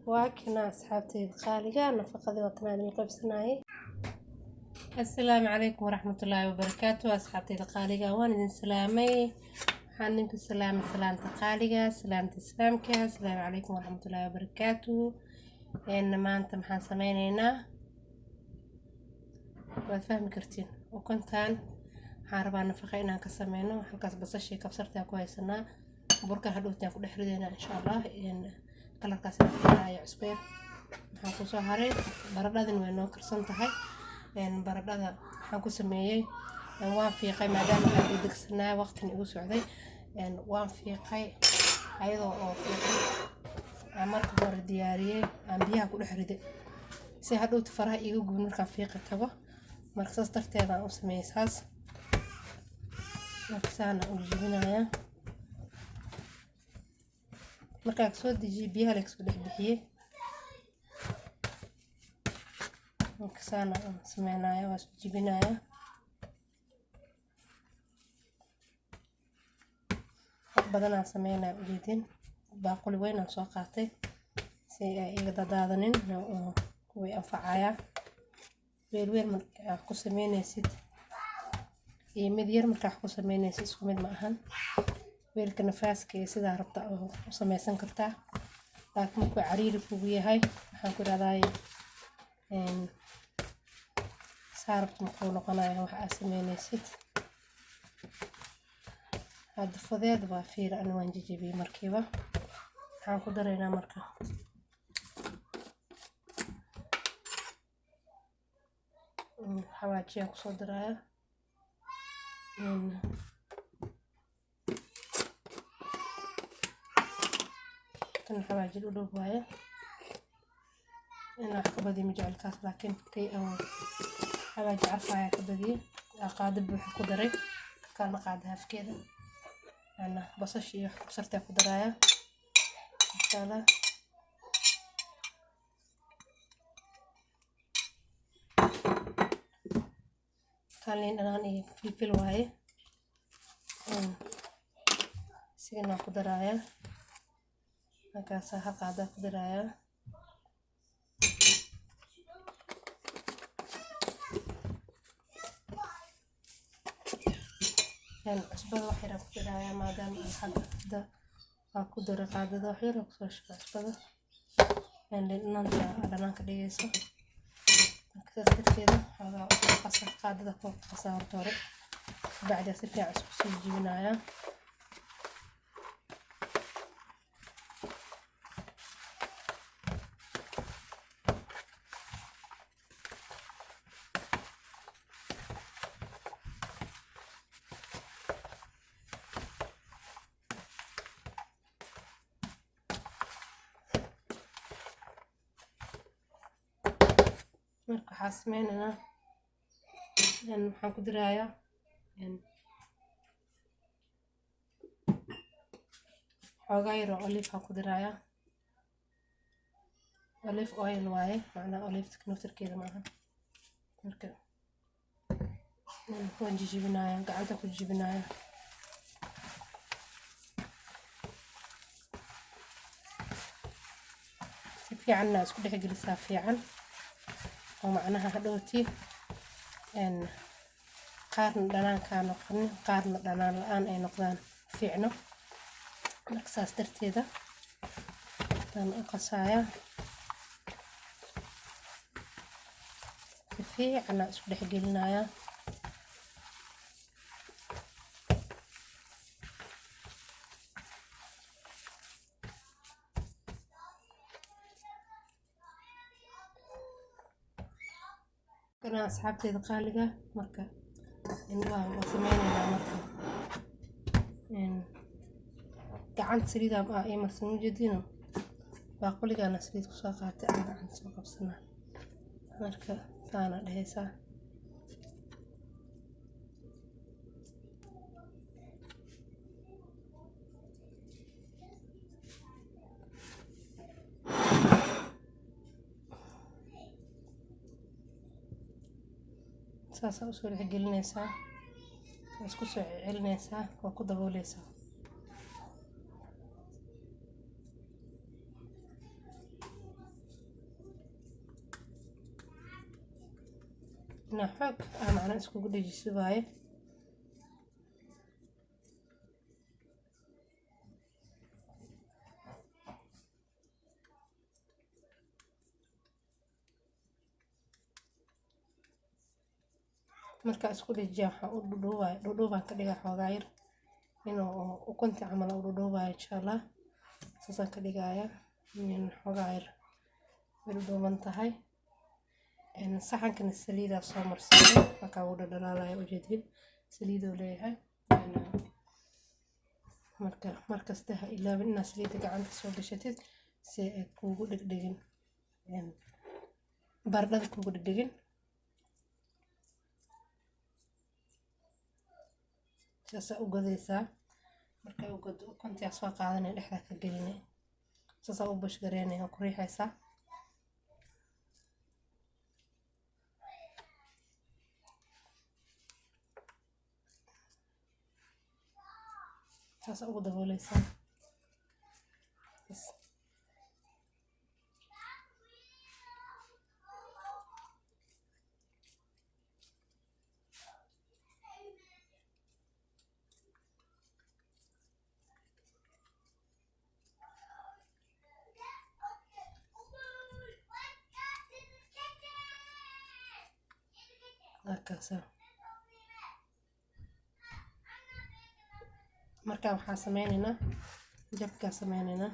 وكنا أصحابتي الخالقة نفقدي وطنان القبسناي. السلام عليكم ورحمة الله وبركاته أصحابتي الخالقة وانا سلامي حنك السلام الخالقة سلامة السلامك. السلام عليكم ورحمة الله وبركاته. إنما أنت محن سمينينا وفهم كرتين وكنتان حاربا نفقينا كسمينو حكاس بصشي كبسرتها كويسنا بركة هدوتنا كل حردينا إن شاء الله إن كلا كاسنا يا عسبير حكو سهري بردادن وينو كرسنتهاي إن بردادا حكو سميي إن وان في قي مادام حكو دكسنا وقت نيجو سعودي إن وان في قي أيضا أو في قي عمرك بور ديارية عم بيها كل حردي سي هدوت فرها إيجو جبنور كان في قكبة مركز ترتيبا أو سميي ساس مركزانا وجبنايا markaa soo dejiye biyaha la isku dhex bixiyay markaasana sameynaya waa isku jibinaya badan aan sameynaya ujeedin baaquli weyn aan soo qaatay si ay iga dadaadanin oo way anfacaya weer markaa ku sameynaysid iyo mid yar markaa ku sameynaysid isku mid ma ahan weelka nafaaska sida rabta oo sameeysan kartaa laakiin ku cariiri kugu yahay waxaan ku raadaay saarabta ma ku noqonayo wax aad sameynaysid hada fudeed waa fiir aan waan jijibiyay markiiba waxaan ku dareynaa marka xawaajiya ku soo daraya كان حواجي القلوب وهاي أنا كبدي مجعل كاس لكن كي أو حواجي عفايا كبدي قاعد بحكو دري كان قاعدها في كذا أنا بصشي صرت أكو درايا إن شاء الله كان لين أنا في الواي سينا أكو درايا markaasa qaada ku daraya cusbada wax yar ku daraya maadaama xagga ku daro qaadada wax yar ku soo shaqo cusbada dhinanta dhanaanka dhigayso markaas darteeda waxaa qasab qaadada ku qasaarto hore bacda si fiican isku soo jibinaya marka waxaa sameynana waxaan ku dirayaa xoogaa yar oo olive aan ku dirayaa olive oil waaye macnaa olive naftarkeeda maaha marka waan jijibinaya gacanta ku jijibinaya si fiicanna isku dhex gelisaa fiican oo macnaha hadhowti qaarna dhanaankaa noqonin qaarna dhanaan la-aan ay noqdaan fiicno marka saas darteeda waan u qasaaya si fiicanna isku dhex gelinaya أنا أصحابتي الخالقة مركا إن وسمينا مركا إن قعدت سريدة مع أي مرسوم جدينا بقول لك أنا سريد كساقات أنا عن سوق بسنة مركا ثانا لهيسا saasa usoo dhex gelinaysaa isku soo celinaysaa waa ku dabooleysaa نحك أنا معنا اسكو قد يجي سباي marka isku dhajiya waxaan u dhudhuubaan ka dhigaa xoogaa yar inuu ukunta camal u dhudhuubaayo insha allah saasaan ka dhigayaa xoogaa yar way dhudhuuban tahay saxankana saliidaa soo marsaday markaa uu dhadhalaalaya ujeedin saliiduu leeyahay markasta ha ilaawin inaad saliidda gacanta soo gashatid si ay kuugu dhegdhegin baradhada kuugu dhegdhegin saasaa u godaysaa markaa u godo ukuntaa soo qaadanaya dhexdaa ka gelinay saasaa u bushgareynaya ku riixaysaa saasaa ugu dabooleysaa markaasa markaa waxaa sameynaynaa jabkaa sameynaynaa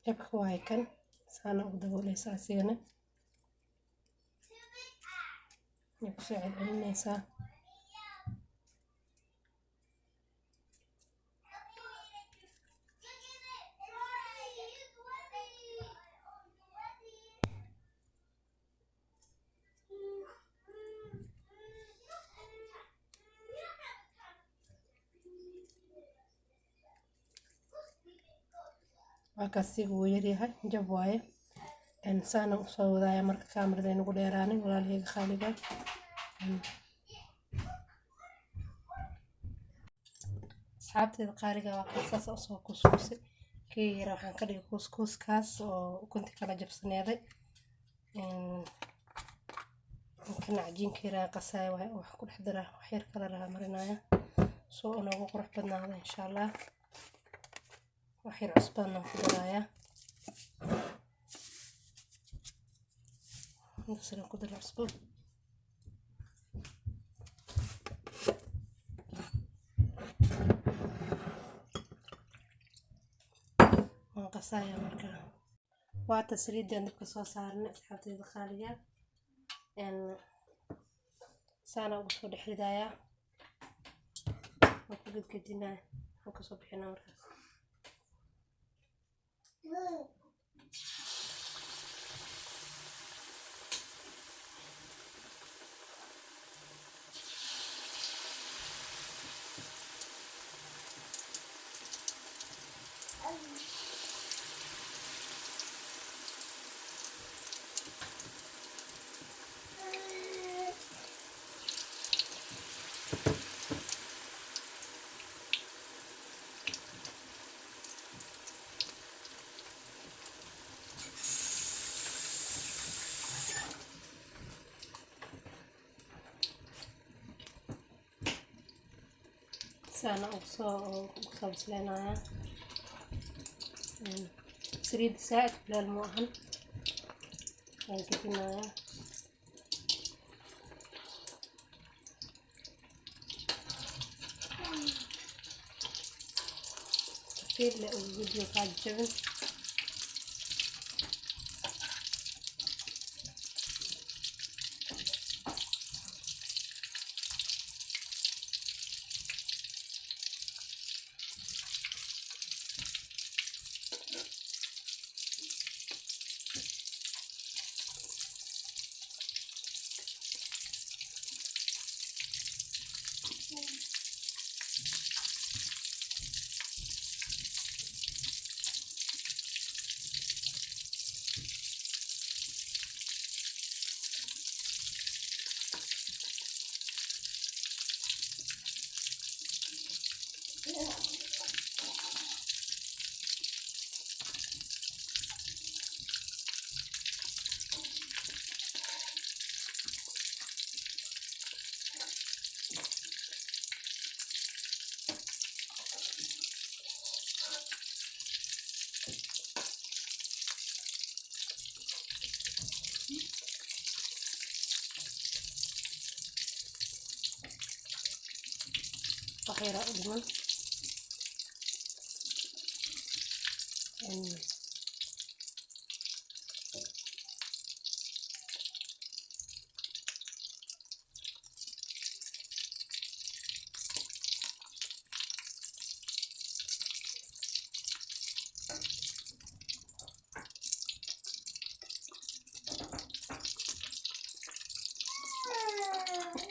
jabka waaye kan saana ugu dabooleysaa asigana way kusoo celcelinaysaa waakaasiga wuu yaryahay jab waaye saana usoo wadaaya marka kaamirada aynagu dheeraanin walaalahayga khaaliga asxaabteeda qaaliga waa kan saasa usoo kuskuusay kii yara waxaan ka dhigay kuskuuskaas oo ukunti kala jabsaneeday kana cajiinka yaraa qasaaya wax ku dhex dara wax yar kala raha marinaya soo inoogu qurux badnaada insha allah wax yar cusbaan ku daraaya نفسنا كده العصفور ونقصايا مركا وعطا سريد عندك سوا صارنا اسحابتي الخالية ان سانا وصول حدايا وقد قدنا وكسو بحنا مركا سانا أقصى بسلينايا سريد ساعد للمؤهن كتنايا كثير الفيديو قاعد جبن وحيرة أدمن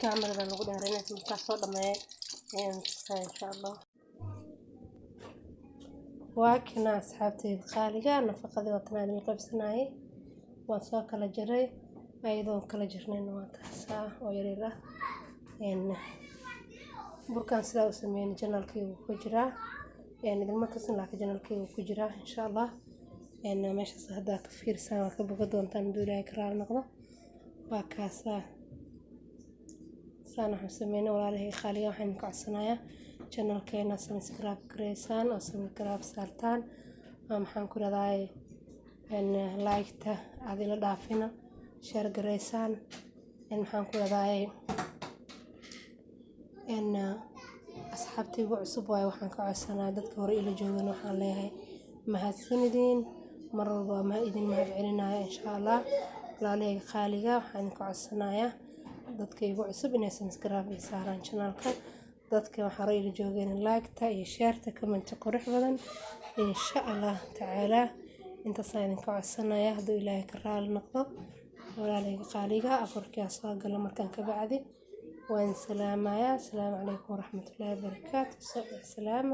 كامل بقى نقول رينا في مكاسو لما إن شاء الله. وكنا أصحابتي الخالقة نفقدي وطناني القبسناي وصو كلا جري أيضا كلا جرنين واتحسا ويريرا إن بركان سلا وسمين جنالكي وكجرا يعني دل ما تصل لك جنالكي وكجرا إن شاء الله إن ماشي صهدا كفير سنة كبقدو أنتان دولا إكرار نقضة وكاسا سانا حسمين ولاله خالقة وحين كعسنايا channelkeena subscribe gareysaan oo subscribe saartaan maxaan ku raadayay like-ta aad ila dhaafina share gareysaan maxaan ku raadayay asxaabtaygu cusub waay waxaan ka codsanaa dadka hore ila joogan waxaan leeyahay mahadsanidin mar walba ma idin mahad celinaya insha Allah walaalahayga qaaliga waxaan ka codsanayaa dadka igu cusub inay subscribe saaraan channelka dadka waxaa hore ila joogeen like-ta iyo share-ta comment qurux badan insha Allah tacaala inta saan ka codsanaya haduu Ilaahay ka raali noqdo walaalahayga qaaliga afarkii soo gala markaan ka bacdi waan salaamaya. Assalaamu calaykum waraxmatullaahi wabarakaatuh. Salaam.